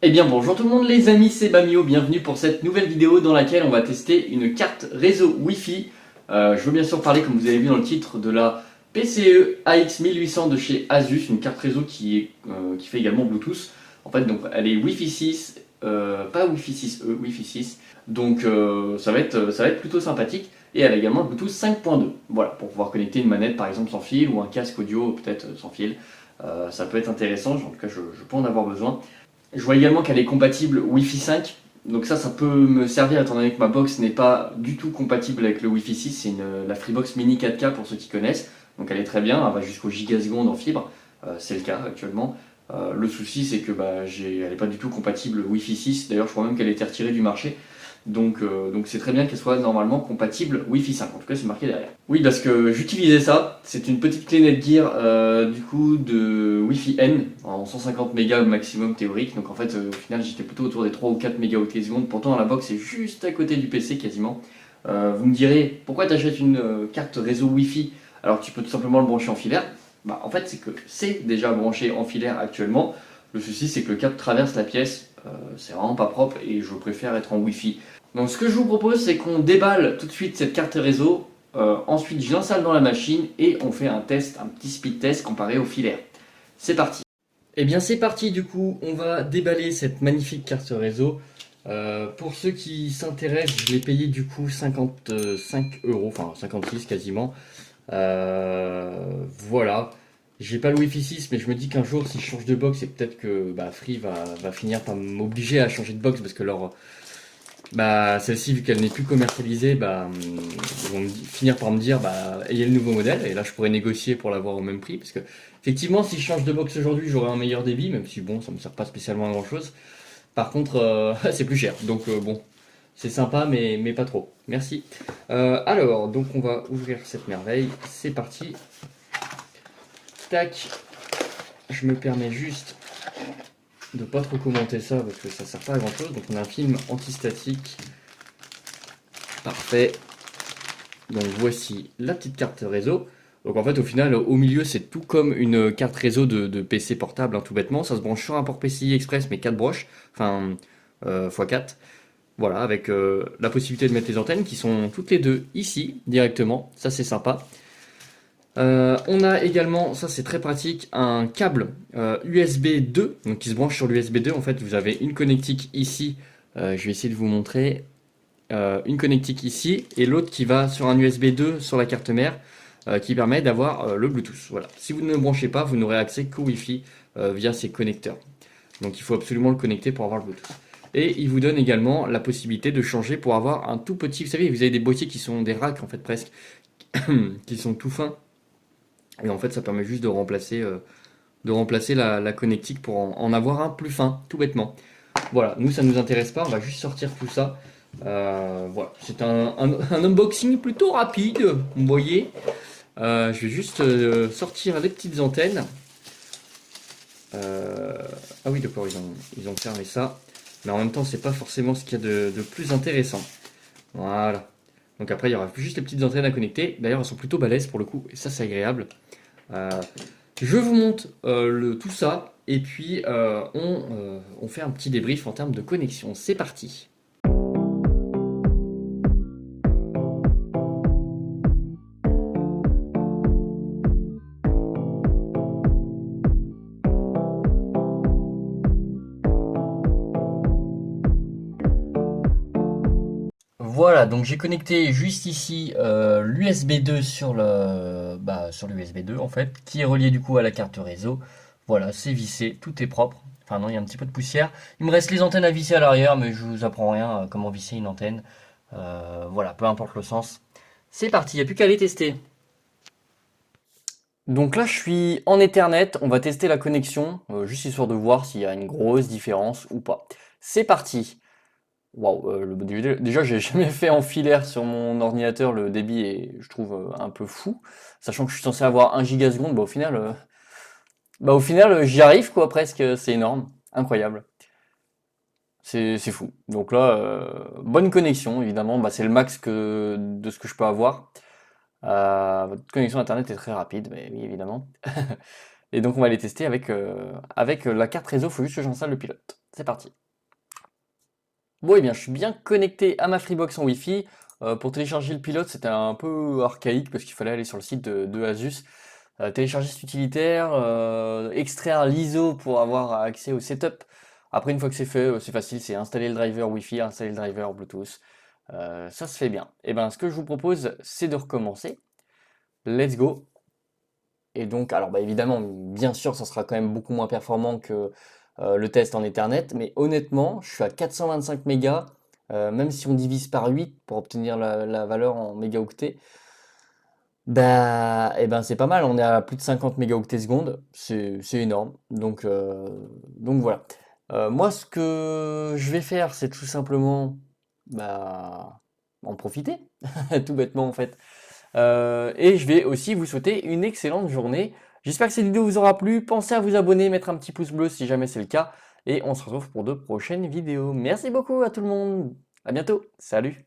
Eh bien bonjour tout le monde les amis, c'est Bamio, bienvenue pour cette nouvelle vidéo dans laquelle on va tester une carte réseau Wi-Fi. Je veux bien sûr parler, comme vous avez vu dans le titre, de la PCE AX1800 de chez Asus, une carte réseau qui fait également Bluetooth. En fait, donc elle est Wi-Fi 6, pas Wi-Fi 6E, Wi-Fi 6. Donc ça va être plutôt sympathique. Et elle a également le Bluetooth 5.2. Voilà, pour pouvoir connecter une manette par exemple sans fil ou un casque audio peut-être sans fil. Ça peut être intéressant, en tout cas je peux en avoir besoin. Je vois également qu'elle est compatible Wi-Fi 5. Donc ça peut me servir étant donné que ma box n'est pas du tout compatible avec le Wi-Fi 6. C'est la Freebox Mini 4K pour ceux qui connaissent. Donc elle est très bien, elle va jusqu'au gigaseconde en fibre. C'est le cas actuellement. Le souci c'est que elle n'est pas du tout compatible Wi-Fi 6. D'ailleurs je crois même qu'elle a été retirée du marché. Donc c'est très bien qu'elle soit normalement compatible Wi-Fi 5, en tout cas c'est marqué derrière. Oui, parce que j'utilisais ça, c'est une petite clé Netgear du coup de Wi-Fi N en 150 mégas au maximum théorique, donc en fait au final j'étais plutôt autour des 3 ou 4 mégaoctets secondes, pourtant la box est juste à côté du PC quasiment. Vous me direz, pourquoi tu achètes une carte réseau Wi-Fi alors que tu peux tout simplement le brancher en filaire? En fait c'est que c'est déjà branché en filaire actuellement, le souci c'est que le câble traverse la pièce, c'est vraiment pas propre et je préfère être en Wi-Fi. Donc ce que je vous propose, c'est qu'on déballe tout de suite cette carte réseau, ensuite je l'installe dans la machine et on fait un test, un petit speed test comparé au filaire. C'est parti. Et bien c'est parti du coup, on va déballer cette magnifique carte réseau. Pour ceux qui s'intéressent, je l'ai payé du coup 55 euros, enfin 56 quasiment. Voilà. J'ai pas le Wi-Fi 6, mais je me dis qu'un jour, si je change de box, c'est peut-être que Free va finir par m'obliger à changer de box parce que celle-ci, vu qu'elle n'est plus commercialisée, ils vont finir par me dire, ayez le nouveau modèle, et là je pourrais négocier pour l'avoir au même prix, parce que effectivement, si je change de box aujourd'hui, j'aurai un meilleur débit, même si bon, ça me sert pas spécialement à grand chose. Par contre, c'est plus cher, donc bon, c'est sympa, mais pas trop. Merci. Alors, donc on va ouvrir cette merveille, c'est parti. Tac, je me permets juste de pas trop commenter ça, parce que ça sert pas à grand chose. Donc on a un film antistatique. Parfait. Donc voici la petite carte réseau. Donc en fait au final au milieu c'est tout comme une carte réseau de PC portable, hein, tout bêtement. Ça se branche sur un port PCI Express mais 4 broches, enfin x4. Voilà, avec la possibilité de mettre les antennes qui sont toutes les deux ici directement. Ça c'est sympa. On a également, ça c'est très pratique, un câble USB 2, donc qui se branche sur l'USB 2. En fait vous avez une connectique ici, je vais essayer de vous montrer. Une connectique ici et l'autre qui va sur un USB 2 sur la carte mère qui permet d'avoir le Bluetooth. Voilà. Si vous ne le branchez pas, vous n'aurez accès qu'au Wi-Fi via ces connecteurs. Donc il faut absolument le connecter pour avoir le Bluetooth. Et il vous donne également la possibilité de changer pour avoir un tout petit, vous savez, vous avez des boîtiers qui sont des racks en fait presque, qui sont tout fins. Et en fait ça permet juste de remplacer la connectique pour en avoir un plus fin, tout bêtement. Voilà, nous ça nous intéresse pas, on va juste sortir tout ça. Voilà, c'est un unboxing plutôt rapide, vous voyez. Je vais juste sortir les petites antennes. Ah oui, d'accord, ils ont fermé ça. Mais en même temps, c'est pas forcément ce qu'il y a de plus intéressant. Voilà. Donc après, il y aura juste les petites antennes à connecter. D'ailleurs, elles sont plutôt balèzes pour le coup, et ça, c'est agréable. Euh, je vous montre tout ça, et puis on fait un petit débrief en termes de connexion. C'est parti. Voilà, donc j'ai connecté juste ici l'USB 2 sur l'USB 2 en fait, qui est relié du coup à la carte réseau. Voilà, c'est vissé, tout est propre. Enfin non, il y a un petit peu de poussière. Il me reste les antennes à visser à l'arrière, mais je vous apprends rien comment visser une antenne. Voilà, peu importe le sens. C'est parti, il n'y a plus qu'à aller tester. Donc là, je suis en Ethernet, on va tester la connexion, juste histoire de voir s'il y a une grosse différence ou pas. C'est parti. Waouh, déjà j'ai jamais fait en filaire sur mon ordinateur, le débit est, je trouve, un peu fou. Sachant que je suis censé avoir 1 gigaseconde, au final j'y arrive quoi presque, c'est énorme, incroyable. C'est fou. Donc là, bonne connexion évidemment, c'est le max de ce que je peux avoir. Votre connexion internet est très rapide, mais oui évidemment. Et donc on va les tester avec la carte réseau, faut juste que j'installe le pilote. c'est parti. Bon, eh bien, je suis bien connecté à ma Freebox en Wi-Fi. Pour télécharger le pilote, c'était un peu archaïque parce qu'il fallait aller sur le site de Asus, télécharger cet utilitaire, extraire l'ISO pour avoir accès au setup. Après, une fois que c'est fait, c'est facile, c'est installer le driver Wi-Fi, installer le driver Bluetooth. Ça se fait bien. Et ben, ce que je vous propose, c'est de recommencer. Let's go. Et donc, alors bah, évidemment, bien sûr, ça sera quand même beaucoup moins performant que le test en Ethernet, mais honnêtement, je suis à 425 mégas, même si on divise par 8 pour obtenir la valeur en mégaoctets, bah, et ben c'est pas mal, on est à plus de 50 mégaoctets secondes, c'est énorme, donc voilà. Moi, ce que je vais faire, c'est tout simplement bah, en profiter, tout bêtement en fait. Et je vais aussi vous souhaiter une excellente journée. J'espère que cette vidéo vous aura plu. Pensez à vous abonner, mettre un petit pouce bleu si jamais c'est le cas. Et on se retrouve pour de prochaines vidéos. Merci beaucoup à tout le monde. À bientôt. Salut.